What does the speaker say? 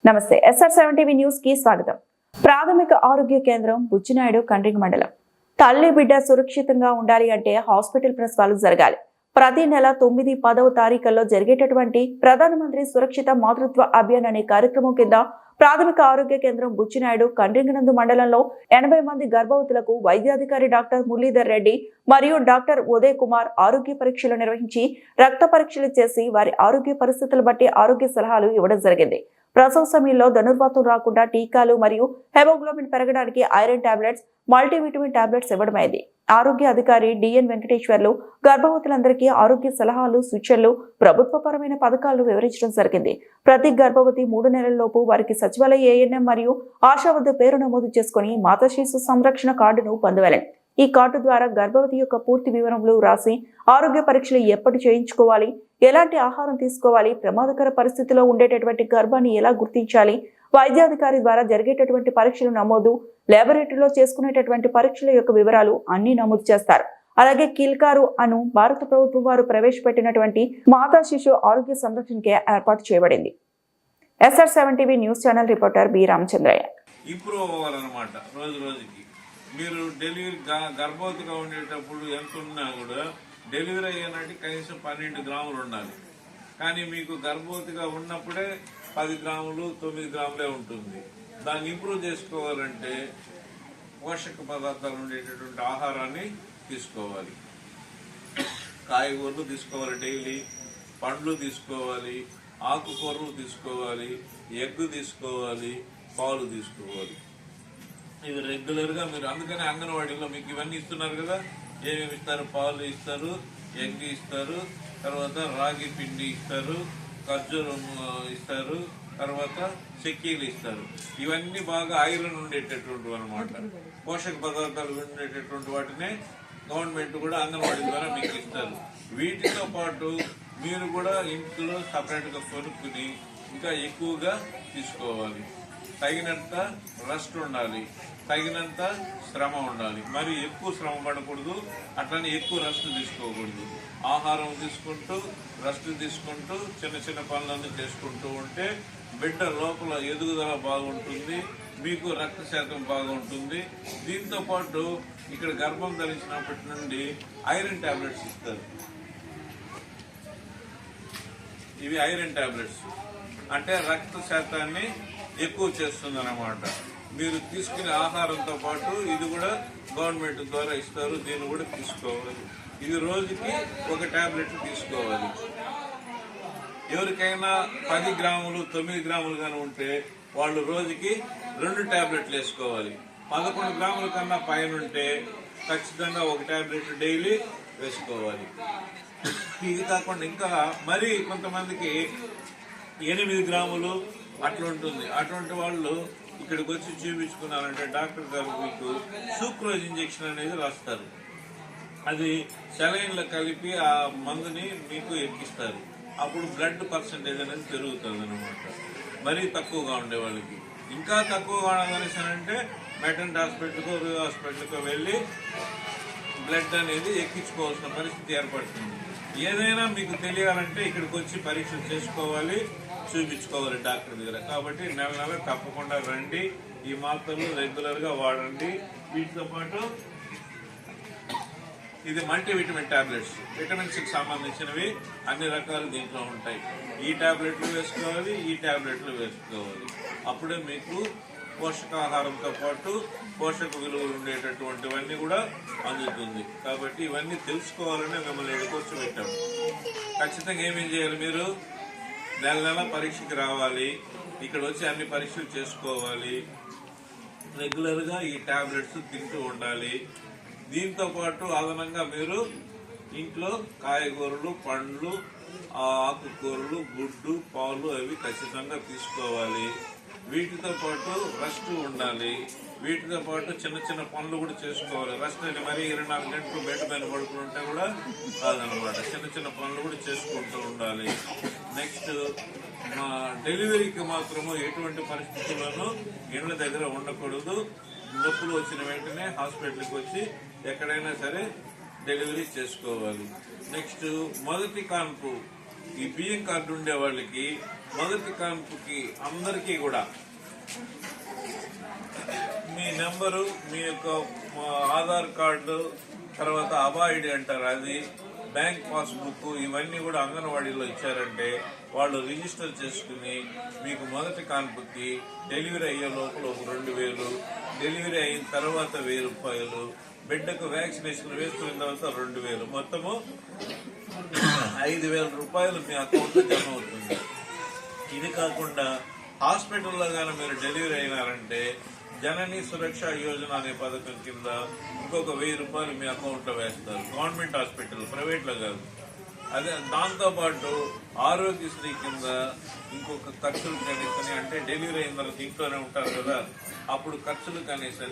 నమస్తే SR7 TV news కి స్వాగతం. ప్రాథమిక ఆరోగ్య కేంద్రం బుచ్చినాయుడు కండ్రింగ మండలం. తల్లి బిడ్డ సురక్షితంగా ఉండాలి అంటే హాస్పిటల్ ప్రసవాలు జరగాలి. ప్రతి నెల 9, 10వ తారీఖుల్లో జరిగేటటువంటి ప్రధానమంత్రి సురక్షిత మాతృత్వ అభియాన్ అనే కార్యక్రమం కింద ప్రాథమిక ఆరోగ్య కేంద్రం బుచ్చినాయుడు కండ్రింగనందు మండలంలో 80 మంది గర్భవతులకు వైద్యాధికారి డాక్టర్ మురళీధర్ రెడ్డి మరియు డాక్టర్ ఉదయ్ కుమార్ ఆరోగ్య పరీక్షలు నిర్వహించి రక్త పరీక్షలు చేసి వారి ఆరోగ్య పరిస్థితులు బట్టి ఆరోగ్య సలహాలు ఇవ్వడం జరిగింది. ప్రసవ సమయంలో ధనుర్వాతం రాకుండా టీకాలు మరియు హెమోగ్లోబిన్ పెరగడానికి ఐరన్ టాబ్లెట్స్, మల్టీవిటమిన్ టాబ్లెట్స్ ఇవ్వడమైంది. ఆరోగ్య అధికారి డిఎన్ వెంకటేశ్వర్లు గర్భవతులందరికీ ఆరోగ్య సలహాలు, సూచనలు, ప్రభుత్వపరమైన పథకాలను వివరించడం జరిగింది. ప్రతి గర్భవతి 3 నెలల్లోపు వారికి సచివాలయ ANM మరియు ఆశా వద్ద పేరు నమోదు చేసుకుని మాతా శిశు సంరక్షణ కార్డును పొందవలెను. ఈ కార్డు ద్వారా గర్భవతి యొక్క పూర్తి వివరములు రాసి ఆరోగ్య పరీక్షలు ఎప్పటి చేయించుకోవాలి, ఎలాంటి ఆహారం తీసుకోవాలి, ప్రమాదకర పరిస్థితిలో ఉండేటటువంటి గర్భాన్ని ఎలా గుర్తించాలి, వైద్యాధికారి ద్వారా జరిగేటటువంటి పరీక్షలు నమోదు, ల్యాబొరేటరీలో చేసుకునేటటువంటి పరీక్షల యొక్క వివరాలు అన్ని నమోదు చేస్తారు. అలాగే కిల్కారు అను భారత ప్రభుత్వం వారు ప్రవేశపెట్టినటువంటి మాతా శిశు ఆరోగ్య సంరక్షణకి ఏర్పాటు చేయబడింది. SR7 TV news channel reporter B Ramachandrayya. Improve అవ్వాలన్నమాట. రోజు రోజుకి మీరు డెలివరీ గర్భవతిగా ఉండేటప్పుడు ఎంత ఉన్నా కూడా డెలివరీ అయ్యేనాటి కనీసం 12 గ్రాములు ఉండాలి. కానీ మీకు గర్భవతిగా ఉన్నప్పుడే 10 గ్రాములు 9 గ్రాములే ఉంటుంది. దాన్ని ఇంప్రూవ్ చేసుకోవాలంటే పోషక పదార్థాలు ఉండేటటువంటి ఆహారాన్ని తీసుకోవాలి. కాయగూరలు తీసుకోవాలి, డైలీ పండ్లు తీసుకోవాలి, ఆకుకూరలు తీసుకోవాలి, ఎగ్ తీసుకోవాలి, పాలు తీసుకోవాలి. ఇవి రెగ్యులర్గా మీరు అందుకనే అంగన్వాడీలో మీకు ఇవన్నీ ఇస్తున్నారు కదా. ఏమేమి ఇస్తారు? పాలు ఇస్తారు, ఎగ్ ఇస్తారు, తర్వాత రాగి పిండి ఇస్తారు, ఖర్జూరం ఇస్తారు, తర్వాత చెక్కీలు ఇస్తారు. ఇవన్నీ బాగా ఐరన్ ఉండేటటువంటి అనమాట. పోషక పదార్థాలు ఉండేటటువంటి వాటినే గవర్నమెంట్ కూడా అంగన్వాడీ ద్వారా మీకు ఇస్తారు. వీటితో పాటు మీరు కూడా ఇంట్లో సపరేట్గా కొనుక్కుని ఇంకా ఎక్కువగా తీసుకోవాలి. తగినంత రెస్ట్ ఉండాలి, తగినంత శ్రమ ఉండాలి. మరి ఎక్కువ శ్రమ పడకూడదు, అట్లనే ఎక్కువ రెస్ట్ తీసుకోకూడదు. ఆహారం తీసుకుంటూ రెస్ట్ తీసుకుంటూ చిన్న చిన్న పనులన్నీ చేసుకుంటూ ఉంటే బిడ్డ లోపల ఎదుగుదల బాగుంటుంది, మీకు రక్త శాతం బాగుంటుంది. దీంతో పాటు ఇక్కడ గర్భం ధరించినప్పటి నుండి ఐరన్ టాబ్లెట్స్ ఇస్తారు. ఇవి ఐరన్ టాబ్లెట్స్ అంటే రక్త శాతాన్ని ఎక్కువ చేస్తుంది అన్నమాట. మీరు తీసుకునే ఆహారంతో పాటు ఇది కూడా గవర్నమెంట్ ద్వారా ఇస్తారు. దీన్ని కూడా తీసుకోవాలి. ఇది రోజుకి 1 టాబ్లెట్ తీసుకోవాలి. ఎవరికైనా 10 గ్రాములు 9 గ్రాములు కానీ ఉంటే వాళ్ళు రోజుకి 2 టాబ్లెట్లు వేసుకోవాలి. 11 గ్రాముల కన్నా పైన ఉంటే ఖచ్చితంగా 1 టాబ్లెట్ డైలీ వేసుకోవాలి. ఇది కాకుండా ఇంకా మరి కొంతమందికి 8 గ్రాములు అట్లా ఉంటుంది. అటువంటి వాళ్ళు ఇక్కడికి వచ్చి చూపించుకున్నారంటే డాక్టర్ గారు మీకు సూక్రోజ్ ఇంజెక్షన్ అనేది రాస్తారు. అది సెలైన్లో కలిపి ఆ మందుని మీకు ఎక్కిస్తారు. అప్పుడు బ్లడ్ పర్సంటేజ్ అనేది పెరుగుతుంది అనమాట. మరీ తక్కువగా ఉండే వాళ్ళకి. ఇంకా తక్కువగా ఉండదనేసానంటే మెటర్నిటీ హాస్పిటల్కో రూరల్ హాస్పిటల్కో వెళ్ళి బ్లడ్ అనేది ఎక్కించుకోవాల్సిన పరిస్థితి ఏర్పడుతుంది. ఏదైనా మీకు తెలియాలంటే ఇక్కడికి వచ్చి పరీక్షలు చేసుకోవాలి, చూపించుకోవాలి డాక్టర్ దగ్గర. కాబట్టి నెల తప్పకుండా రండి. ఈ మాత్రలు రెగ్యులర్గా వాడండి. వీటితో పాటు ఇది మల్టీవిటమిన్ టాబ్లెట్స్, విటమిన్స్కి సంబంధించినవి అన్ని రకాలు దీంట్లో ఉంటాయి. ఈ టాబ్లెట్లు వేసుకోవాలి, ఈ టాబ్లెట్లు వేసుకోవాలి. అప్పుడే మీకు పోషకాహారంతో పాటు పోషక విలువలు ఉండేటటువంటివన్నీ కూడా అందుతుంది. కాబట్టి ఇవన్నీ తెలుసుకోవాలనే మిమ్మల్ని ఎడుకొచ్చి పెట్టాము. ఖచ్చితంగా ఏమేం చేయాలి? మీరు నెల పరీక్షకి రావాలి. ఇక్కడ వచ్చి అన్ని పరీక్షలు చేసుకోవాలి. రెగ్యులర్గా ఈ టాబ్లెట్స్ తింటూ ఉండాలి. దీంతో పాటు అదనంగా మీరు ఇంట్లో కాయగూరలు, పండ్లు, ఆకుకూరలు, గుడ్డు, పాలు అవి ఖచ్చితంగా తీసుకోవాలి. వీటితో పాటు రెస్ట్ ఉండాలి. వీటితో పాటు చిన్న చిన్న పనులు కూడా చేసుకోవాలి. రెస్ట్ అంటే మరీ 24 గంటలు బెడ్ పైన పడుకుంటే కూడా కాదనమాట. చిన్న చిన్న పనులు కూడా చేసుకుంటూ ఉండాలి. నెక్స్ట్ డెలివరీకి మాత్రము ఎటువంటి పరిస్థితుల్లోనూ ఇళ్ల దగ్గర ఉండకూడదు. నొప్పులు వచ్చిన వెంటనే హాస్పిటల్కి వచ్చి ఎక్కడైనా సరే డెలివరీ చేసుకోవాలి. నెక్స్ట్ మొదటి కాన్పు ఈ బియ్యం కార్డు ఉండే వాళ్ళకి మొదటి కాన్పుకి అందరికీ కూడా మీ నెంబరు, మీ యొక్క ఆధార్ కార్డు, తర్వాత అబాయిడ్ అంటారు అది, బ్యాంక్ పాస్బుక్, ఇవన్నీ కూడా అంగన్వాడీలో ఇచ్చారంటే వాళ్ళు రిజిస్టర్ చేసుకుని మీకు మొదటి కాన్పుకి డెలివరీ అయ్యే లోపల ఒక 2,000, డెలివరీ అయిన తర్వాత 1,000 రూపాయలు, బిడ్డకు వ్యాక్సినేషన్ వేసుకున్న తర్వాత 2,000, మొత్తము 5,000 రూపాయలు మీ అకౌంట్ లో జమ అవుతుంది. ఇది కాకుండా హాస్పిటల్లో గానీ మీరు డెలివరీ అయినారంటే జనని సురక్ష యోజన అనే పథకం కింద ఇంకొక 1,000 రూపాయలు మీ అకౌంట్ లో వేస్తారు. గవర్నమెంట్ హాస్పిటల్, ప్రైవేట్ లో కాదు. అదే దాంతో పాటు ఆరోగ్యశ్రీ కింద ఇంకొక ఖర్చులు కనీసని, అంటే డెలివరీ అయిన తర్వాత ఇంట్లోనే ఉంటారు కదా, అప్పుడు ఖర్చులు కనీసని